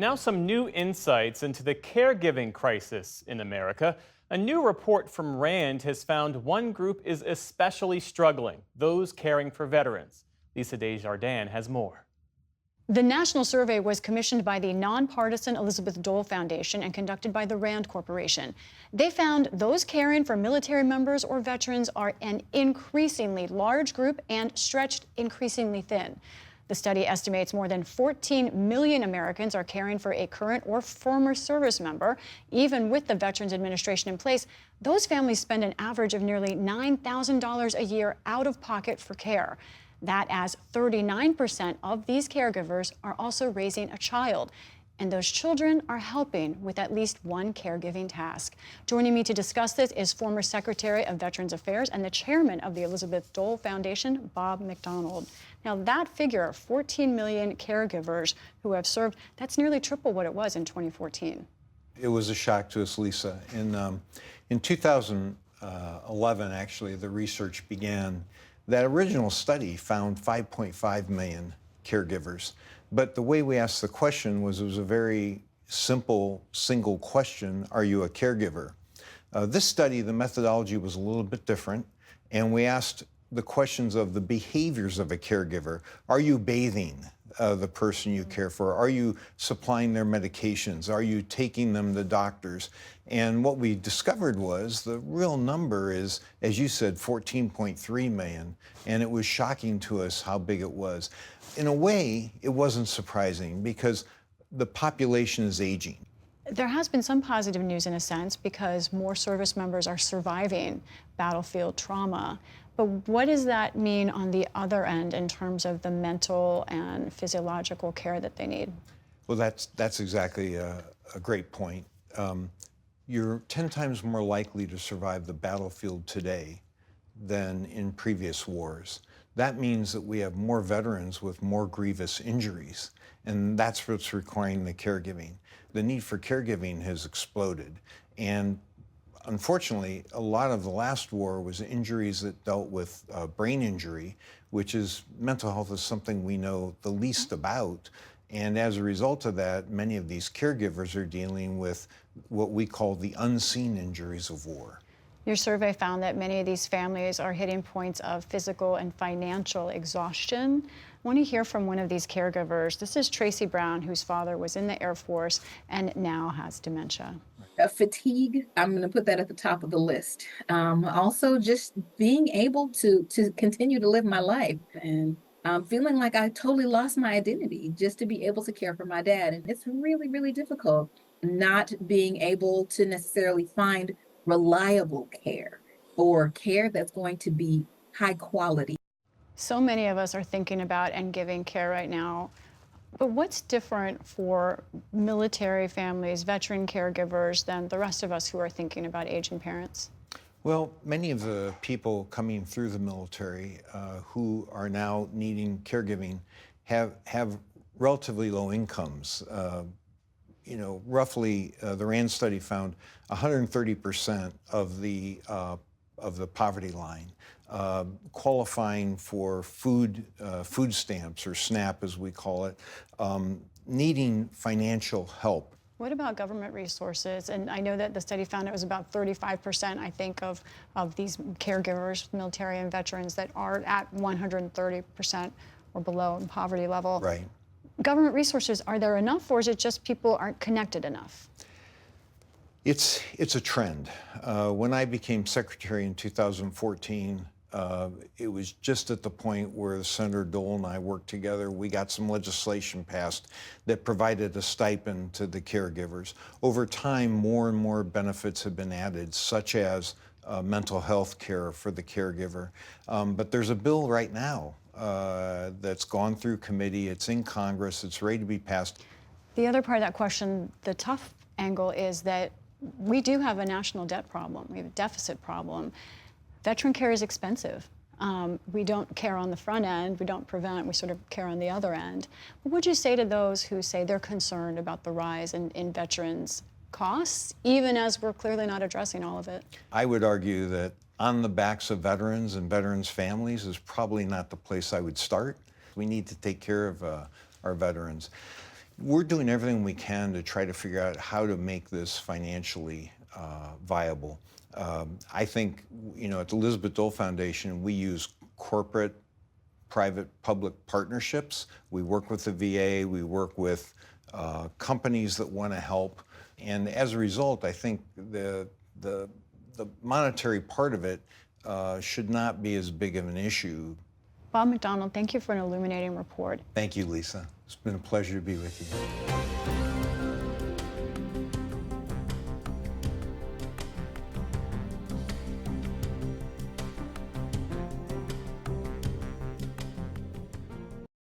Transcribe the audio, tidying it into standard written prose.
Now, some new insights into the caregiving crisis in America. A new report from RAND has found one group is especially struggling: those caring for veterans. Lisa Desjardins has more. The national survey was commissioned by the nonpartisan Elizabeth Dole Foundation and conducted by the RAND Corporation. They found those caring for military members or veterans are an increasingly large group and stretched increasingly thin. The study estimates more than 14 million Americans are caring for a current or former service member. Even with the Veterans Administration in place, those families spend an average of nearly $9,000 a year out of pocket for care. That as 39% of these caregivers are also raising a child, and those children are helping with at least one caregiving task. Joining me to discuss this is former Secretary of Veterans Affairs and the chairman of the Elizabeth Dole Foundation, Bob McDonald. Now, that figure, 14 million caregivers who have served, that's nearly triple what it was in 2014. It was a shock to us, Lisa. In 2011, actually, the research began. That original study found 5.5 million caregivers. But the way we asked the question was, it was a very simple, single question: are you a caregiver? This study, the methodology was a little bit different, and we asked the questions of the behaviors of a caregiver. Are you bathing the person you care for? Are you supplying their medications? Are you taking them to doctors? And what we discovered was the real number is, as you said, 14.3 million, and it was shocking to us how big it was. In a way, it wasn't surprising because the population is aging. There has been some positive news in a sense because more service members are surviving battlefield trauma. But what does that mean on the other end in terms of the mental and physiological care that they need? Well, that's exactly a great point. You're 10 times more likely to survive the battlefield today than in previous wars. That means that we have more veterans with more grievous injuries, and that's what's requiring the caregiving. The need for caregiving has exploded, and unfortunately, a lot of the last war was injuries that dealt with brain injury, which is, mental health is something we know the least about. And as a result of that, many of these caregivers are dealing with what we call the unseen injuries of war. Your survey found that many of these families are hitting points of physical and financial exhaustion. I want to hear from one of these caregivers. This is Tracy Brown, whose father was in the Air Force and now has dementia. Fatigue, I'm going to put that at the top of the list. Also, just being able to continue to live my life and feeling like I totally lost my identity just to be able to care for my dad. And it's really, really difficult not being able to necessarily find reliable care or care that's going to be high quality. So many of us are thinking about and giving care right now. But what's different for military families, veteran caregivers, than the rest of us who are thinking about aging parents? Well, many of the people coming through the military who are now needing caregiving have relatively low incomes. Roughly, the RAND study found 130% of the poverty line qualifying for food stamps, or SNAP as we call it, needing financial help. What about government resources? And I know that the study found it was about 35%, I think, of these caregivers, military and veterans, that are at 130% or below in poverty level. Right. Government resources, are there enough, or is it just people aren't connected enough? It's a trend. When I became secretary in 2014, it was just at the point where Senator Dole and I worked together. We got some legislation passed that provided a stipend to the caregivers. Over time, more and more benefits have been added, such as mental health care for the caregiver. But there's a bill right now that's gone through committee. It's in Congress. It's ready to be passed. The other part of that question, the tough angle, is that we do have a national debt problem. We have a deficit problem. Veteran care is expensive. We don't care on the front end, we don't prevent, we sort of care on the other end. What would you say to those who say they're concerned about the rise in veterans' costs, even as we're clearly not addressing all of it? I would argue that on the backs of veterans and veterans' families is probably not the place I would start. We need to take care of our veterans. we're doing everything we can to try to figure out how to make this financially viable. I think, at the Elizabeth Dole Foundation, we use corporate, private, public partnerships. We work with the VA, we work with companies that want to help. And as a result, I think the monetary part of it should not be as big of an issue. Bob McDonald, thank you for an illuminating report. Thank you, Lisa. It's been a pleasure to be with you.